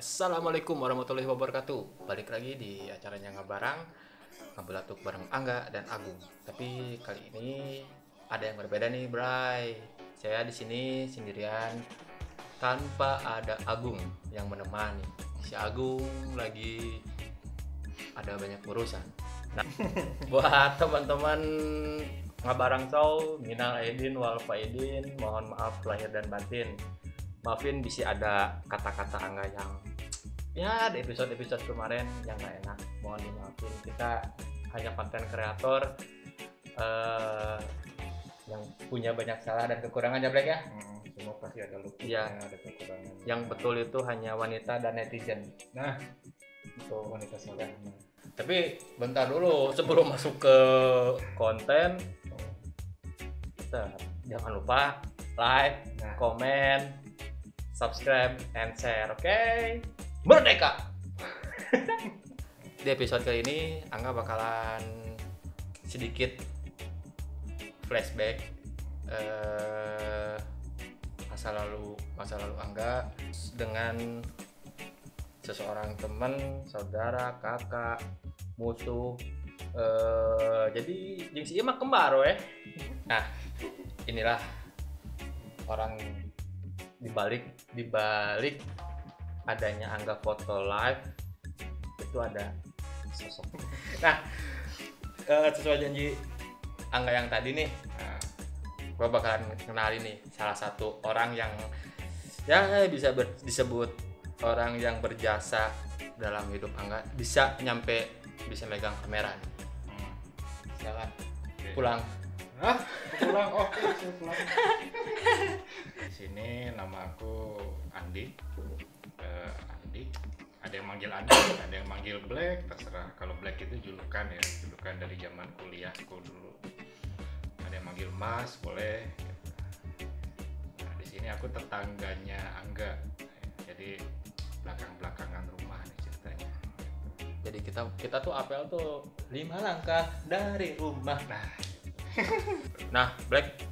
Assalamualaikum warahmatullahi wabarakatuh. Balik lagi di acaranya Ngabarang, Ngabelatuk bareng Angga dan Agung. Tapi kali ini ada yang berbeda nih, Bray. Saya di sini sendirian tanpa ada Agung yang menemani. Si Agung lagi ada banyak urusan. Nah, buat teman-teman Ngabarang Show, minal aidin wal faidin, mohon maaf lahir dan batin. Maafin bisa ada kata-kata Angga yang ya di episode-episode kemarin yang nggak enak, mohon dimaafin. Kita hanya konten kreator yang punya banyak salah dan kekurangan ya Black ya. Semua pasti ada luputnya, Iya. ada kekurangan. Yang betul itu hanya wanita dan netizen. Nah, Itu wanita sempurna. Tapi bentar dulu sebelum masuk ke konten, jangan lupa like, Nah. komen, subscribe, and share. Oke? Merdeka! Di episode kali ini Angga bakalan sedikit flashback masa lalu Angga dengan seseorang teman, saudara, kakak, musuh. Jadi jeung si ieu mah kembar weh. Nah, inilah orang dibalik adanya Angga foto live itu ada sosok. Nah, sesuai janji Angga yang tadi nih, gue bakalan kenalin nih salah satu orang yang ya bisa disebut orang yang berjasa dalam hidup Angga, bisa megang kamera nih. Silakan pulang. Pulang. Oke, saya pulang. Di sini nama aku Andi. Andi. Ada yang manggil Andi, ada yang manggil Black, terserah. Kalau Black itu julukan ya, julukan dari zaman kuliahku dulu. Ada yang manggil Mas, boleh. Nah, di sini aku tetangganya Angga. Jadi belakang-belakangan rumah nih ceritanya. Jadi kita tuh apel tuh 5 langkah dari rumah. Nah, Black,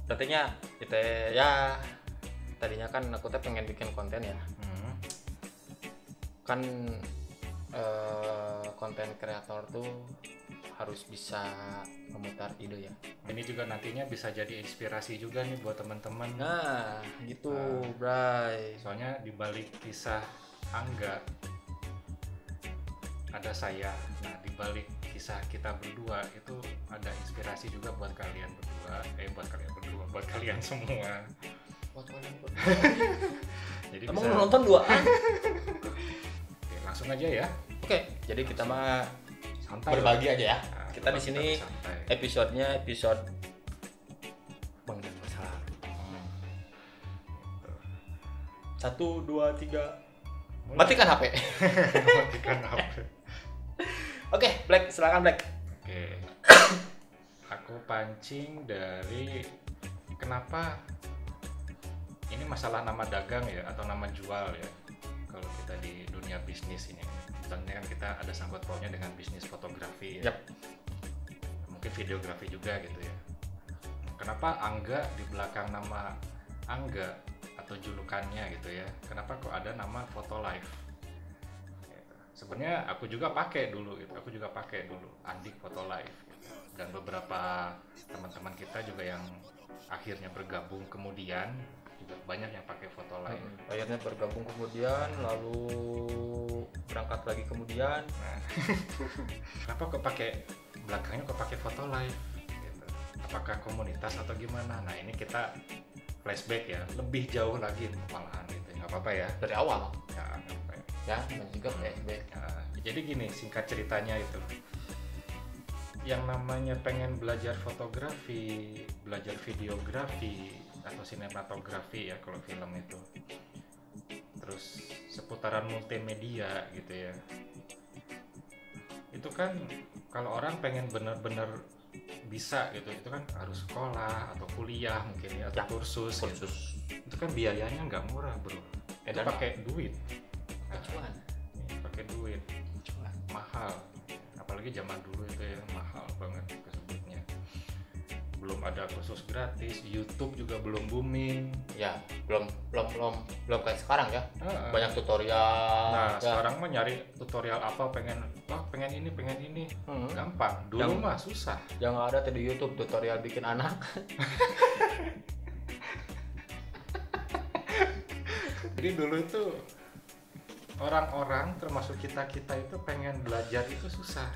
tadinya kita ya tadinya kan aku tuh pengen bikin konten ya. Kan konten kreator tuh harus bisa memutar ide ya. Ini juga nantinya bisa jadi inspirasi juga nih buat teman-teman. Nah, gitu, Bray. Soalnya di balik kisah Angga ada saya. Nah, di balik kisah kita berdua itu ada inspirasi juga buat kalian berdua. Buat kalian semua. Buat kalian Jadi emang bisa nonton duaan? Oke, langsung aja ya. Oke, jadi kita mah Santai. berbagi aja ya. Nah, Kita di sini santai. episode Bang jangan masalah. 1, 2, 3. Matikan HP. Matikan HP. Oke, Black, silakan Black. Oke. Aku pancing dari kenapa ini masalah nama dagang ya atau nama jual ya. Kalau kita di dunia bisnis ini, sebenarnya kan kita ada sangkut pautnya dengan bisnis fotografi ya. Yap. Mungkin videografi juga gitu ya. Kenapa Angga di belakang nama Angga atau julukannya gitu ya? Kenapa kok ada nama Foto Live? Sebenarnya aku juga pakai dulu gitu. Aku juga pakai dulu Andik Foto Live gitu. Dan beberapa teman-teman kita juga yang akhirnya bergabung kemudian juga banyak yang pakai Foto Live. Akhirnya bergabung kemudian, lalu berangkat lagi kemudian. Nah, kenapa kok pakai belakangnya kok pakai Foto Live? Gitu. Apakah komunitas atau gimana? Nah ini kita flashback ya, lebih jauh lagi malahan gitu. Nggak apa-apa ya. Dari awal. Ya, nggak apa-apa ya. Ya, juga flashback. Jadi gini, singkat ceritanya itu, yang namanya pengen belajar fotografi, belajar videografi atau sinematografi ya kalau film itu, terus seputaran multimedia gitu ya, itu kan kalau orang pengen bener-bener bisa gitu, itu kan harus sekolah atau kuliah mungkin ya, atau kursus. Gitu. Itu kan biayanya nggak murah bro, itu pakai duit. Acuan. Pakai duit mahal, apalagi zaman dulu itu ya mahal banget tersebutnya. belum ada kursus gratis, YouTube juga belum booming. Ya, belum kayak sekarang ya. Banyak tutorial. Nah, ya. sekarang mah nyari tutorial apa, pengen ini, gampang. Dulu mah susah. Yang ada di YouTube tutorial bikin anak. Jadi dulu itu orang-orang termasuk kita itu pengen belajar itu susah.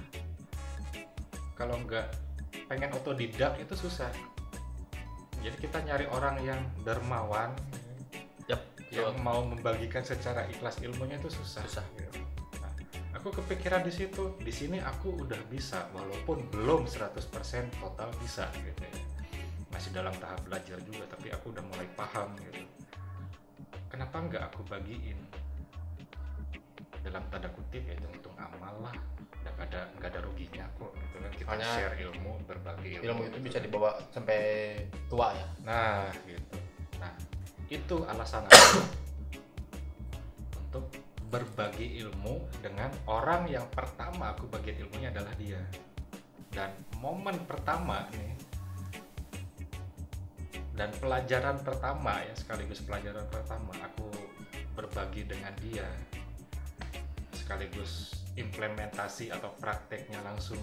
Kalau nggak pengen otodidak itu susah. Jadi kita nyari orang yang dermawan, yang mau membagikan secara ikhlas ilmunya itu susah. Nah, aku kepikiran di situ. Di sini aku udah bisa, walaupun belum 100% total bisa gitu ya. Masih dalam tahap belajar juga, tapi aku udah mulai paham gitu. Kenapa nggak aku bagiin? Dalam tanda kutip ya, untung amal lah. Nggak ada ruginya kok gitu kan, kita hanya share ilmu, berbagi ilmu itu bisa dibawa sampai tua ya. Nah gitu. Nah itu alasan aku untuk berbagi ilmu dengan orang yang pertama aku bagiin ilmunya adalah dia. Dan momen pertama nih, dan pelajaran pertama ya, sekaligus pelajaran pertama aku berbagi dengan dia, sekaligus implementasi atau prakteknya langsung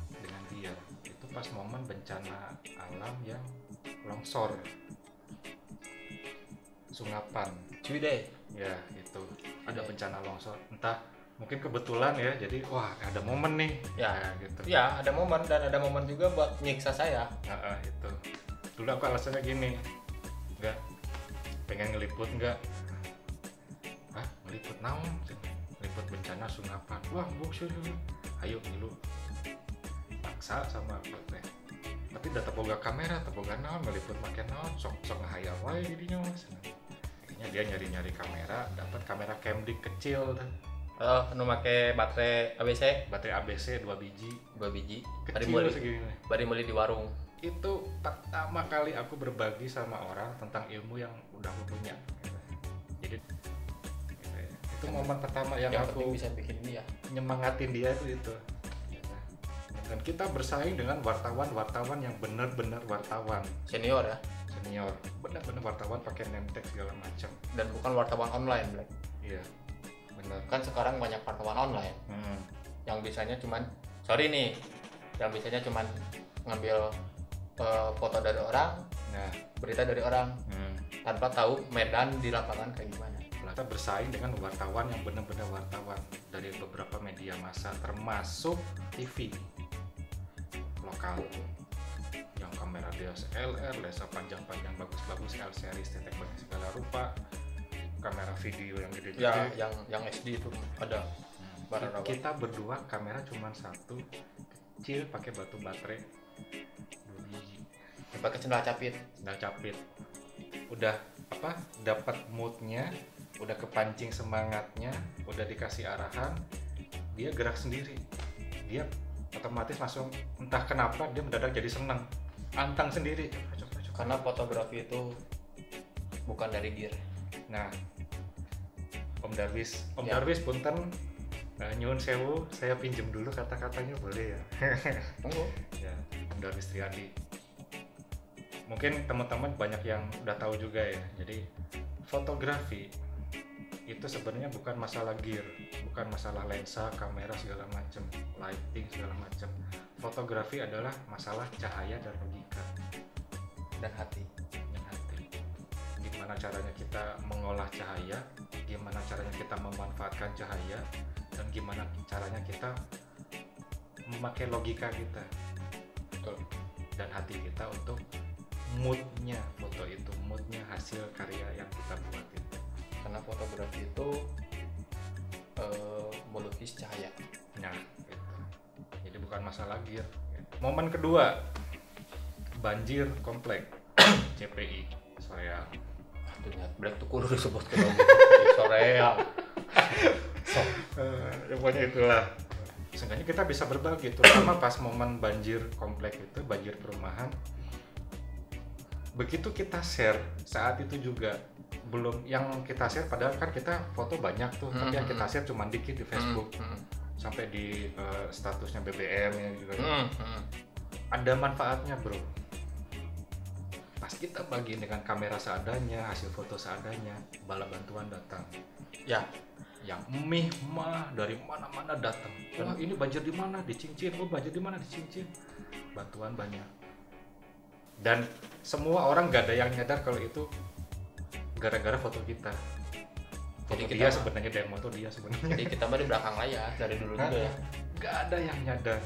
dengan dia, itu pas momen bencana alam yang longsor, Sungapan. Cuy Ya itu ada bencana longsor, entah mungkin kebetulan ya, jadi wah ada momen nih ya gitu. Ya ada momen, dan ada momen juga buat nyiksa saya. Itu dulu aku alasannya gini, nggak pengen ngeliput, nggak ngeliput naon, liput bencana Sungapan. Wah, buksur dulu. Ayo dulu. Paksa sama aku teh. Tapi udah teboga kamera, teboga naon, ngeliput make naon, sok ngahayal wae jadinya Mas. Akhirnya dia nyari-nyari kamera, dapat kamera Camdic kecil dan nu make baterai ABC. Baterai ABC 2 biji. Kecil segini. Bari meuli di warung. Itu pertama kali aku berbagi sama orang tentang ilmu yang udah aku punya. Jadi itu momen pertama yang aku bisa bikin dia nyemangatin dia itu. Dan kita bersaing dengan wartawan yang benar-benar wartawan senior, benar-benar wartawan pakai name tag segala macam, dan bukan wartawan online, Black. Iya, benar. Kan sekarang banyak wartawan online yang bisanya cuman ngambil foto dari orang, berita dari orang, tanpa tahu medan di lapangan kayak gimana. Kita bersaing dengan wartawan yang benar-benar wartawan dari beberapa media massa, termasuk TV lokal yang kamera DSLR, lensa panjang-panjang bagus-bagus, L series, tetek banyak segala rupa, kamera video yang gede-gede. Ya, yang SD itu ada. Kita berdua kamera cuma satu, kecil, pakai batu baterai 2 biji. Pakai sendal capit. Udah dapat moodnya, udah kepancing semangatnya, udah dikasih arahan, dia gerak sendiri. Dia otomatis langsung, entah kenapa dia mendadak jadi senang, antang sendiri. Karena fotografi itu bukan dari gear. Nah, Om Darwis punten, nyuwun sewu, saya pinjem dulu kata-katanya, boleh ya? Ya, Om Darwis Triadi. Mungkin teman-teman banyak yang udah tahu juga ya. Jadi fotografi itu sebenarnya bukan masalah gear, bukan masalah lensa, kamera segala macam, lighting segala macam. Fotografi adalah masalah cahaya dan logika dan hati. Gimana caranya kita mengolah cahaya, gimana caranya kita memanfaatkan cahaya, dan gimana caranya kita memakai logika kita. Betul. Dan hati kita untuk moodnya foto itu, moodnya hasil karya yang kita buat itu. Karena fotografi itu melukis cahaya. Nah, gitu. Jadi bukan masalah gear. Momen kedua, banjir komplek CPI Soreang. Ternyata Black tuh kudu disebut ke Soreang. Ya pokoknya itulah. Seenggaknya kita bisa berbagi, terutama pas momen banjir komplek itu, banjir perumahan. Begitu kita share saat itu juga belum yang kita share, padahal kan kita foto banyak tuh, tapi yang kita share cuma dikit di Facebook, sampai di statusnya BBM ya juga. Ada manfaatnya bro, Pas kita bagiin dengan kamera seadanya, hasil foto seadanya, bala bantuan datang. Ya, Yang mah dari mana-mana datang. Wah, ini banjir di mana? Di Cincin. Oh, banjir di mana? Di Cincin. Bantuan banyak. Dan semua orang gak ada yang nyadar kalau itu gara-gara foto kita. Foto Jadi dia kita- sebenarnya, dia foto dia sebenarnya. jadi kita mah di belakang layar dari dulu juga ya. Gak ada yang nyadar.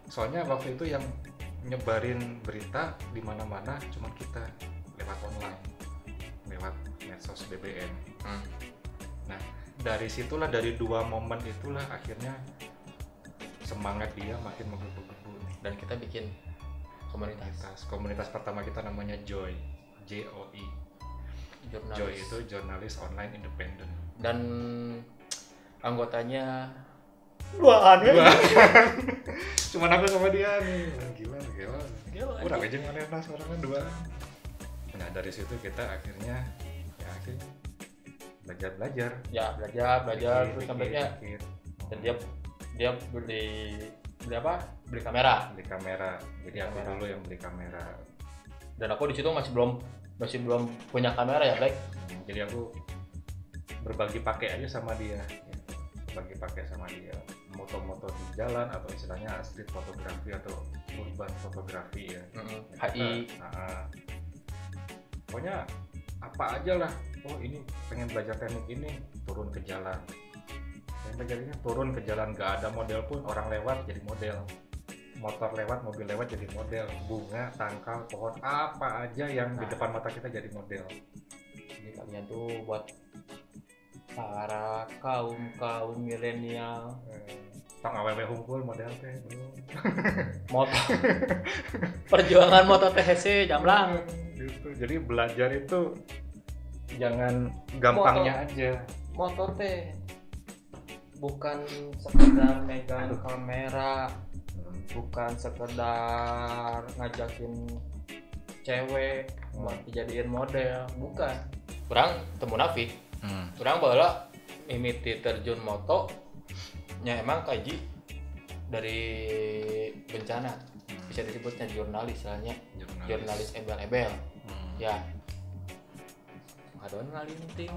Soalnya waktu itu yang nyebarin berita di mana-mana cuma kita lewat online, lewat medsos BBM. Nah, dari situlah, dari 2 momen itulah akhirnya semangat dia makin menggebu-gebu. Dan kita bikin komunitas Komunitas pertama kita namanya Joy, JOI. jurnalis. Joy itu jurnalis online independen. Dan anggotanya duaan ya. Cuman aku sama dia nih. Gila. Gila, Kurang aja mana seorang kan 2. Nah, dari situ kita akhirnya belajar. Ya, belajar Dikit, terus sampainya. dikit. Dan dia beli apa? Beli kamera. Beli kamera. Jadi aku Kamera. dulu yang beli kamera. Dan aku di situ masih belum punya kamera ya, Black. Jadi aku berbagi pakai aja sama dia. Berbagi pakai sama dia. Moto-moto di jalan atau istilahnya street fotografi atau urban fotografi ya. HI. Pokoknya apa aja lah. Oh, ini pengen belajar teknik ini, turun ke jalan. Pengen belajar ini, turun ke jalan, gak ada model pun, orang lewat jadi model. Motor lewat, mobil lewat jadi model. Bunga, tangkal, pohon, apa aja yang di depan mata kita jadi model. Jadi kalian tuh buat para kaum milenial Tong awewe hungkul model teh belum. motor perjuangan motor THC Jamblang. Gitu. Jadi belajar itu jangan gampangnya aja. Motor teh bukan sekedar megang kamera, bukan sekedar ngajakin cewek buat dijadiin model, bukan. Orang temu nafik, orang baheula mimiti terjun moto nya emang kaji dari bencana, bisa disebutnya jurnalis soalnya, jurnalis embel-embel. Ya, ngadon ngalinting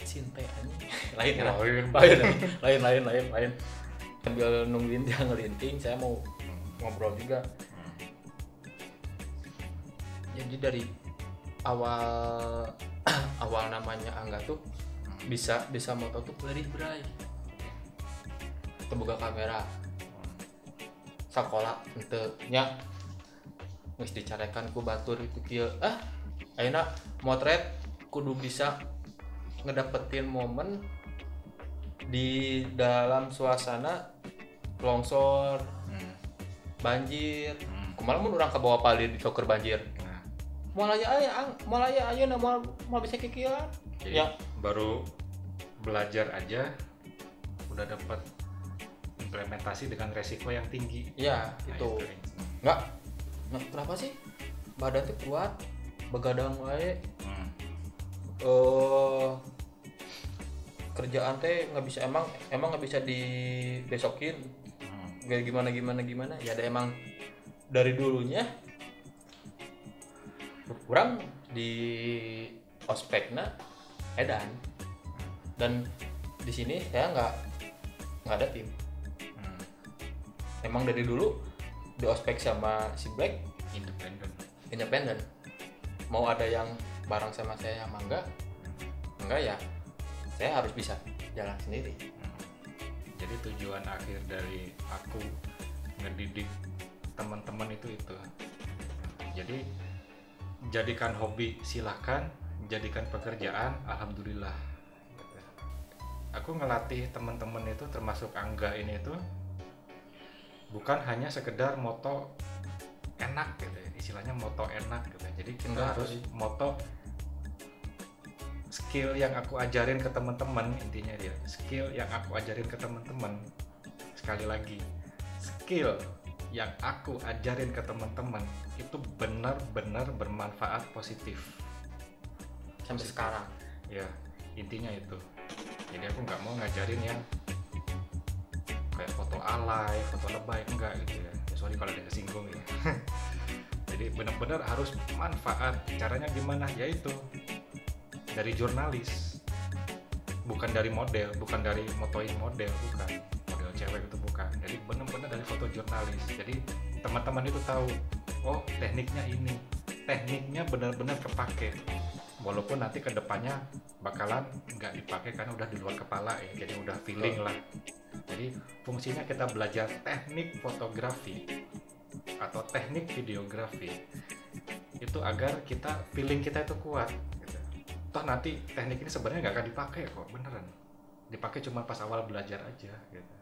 Cinte lain sambil nungguin dia ngelinting, saya mau ngobrol juga. Jadi dari awal namanya Angga tuh bisa moto tuh berai terbuka kamera sekolah ente nya geus dicarekan ku batur itu kieu ayeuna motret kudu bisa ngedapetin momen di dalam suasana longsor, banjir. Kemarin mun urang kabawa palir di coker banjir. Moal aya ayeuna moal bisa kikieuan. Jadi Ya. baru belajar aja udah dapat implementasi dengan resiko yang tinggi. Ya, Nah, itu. Enggak. Nah, kenapa sih? Badan tuh kuat, begadang wae. Kerjaan teh nggak bisa emang nggak bisa dibesokin. Kayak gimana ya ada emang dari dulunya kurang di ospekna edan, dan di sini saya nggak ada tim. Emang dari dulu di ospek sama si Black independen, mau ada yang bareng sama saya sama enggak ya saya harus bisa jalan sendiri. Jadi tujuan akhir dari aku ngedidik teman-teman itu. Jadi jadikan hobi silahkan, jadikan pekerjaan alhamdulillah. Aku ngelatih teman-teman itu termasuk Angga ini itu bukan hanya sekedar moto enak gitu ya, istilahnya moto enak gitu. Jadi kita Enggak, harus moto skill yang aku ajarin ke teman-teman, intinya dia skill yang aku ajarin ke teman-teman. Sekali lagi, skill yang aku ajarin ke teman-teman itu benar-benar bermanfaat positif Sampai sekarang. ya, intinya itu. Jadi aku nggak mau ngajarin yang kayak foto alay, foto lebay, enggak gitu ya. sorry kalau ada kesinggung ya. Jadi benar-benar harus manfaat. Caranya gimana? Yaitu dari jurnalis, bukan dari model, bukan dari motoin model, bukan model cewek itu bukan. Jadi benar-benar dari foto jurnalis. Jadi teman-teman itu tahu, oh tekniknya ini, tekniknya benar-benar kepake. Walaupun nanti kedepannya bakalan nggak dipakai karena udah di luar kepala ya, jadi udah feeling lah. Jadi fungsinya kita belajar teknik fotografi atau teknik videografi itu agar kita feeling kita itu kuat gitu. Toh nanti teknik ini sebenarnya nggak akan dipakai kok, beneran dipakai cuma pas awal belajar aja gitu.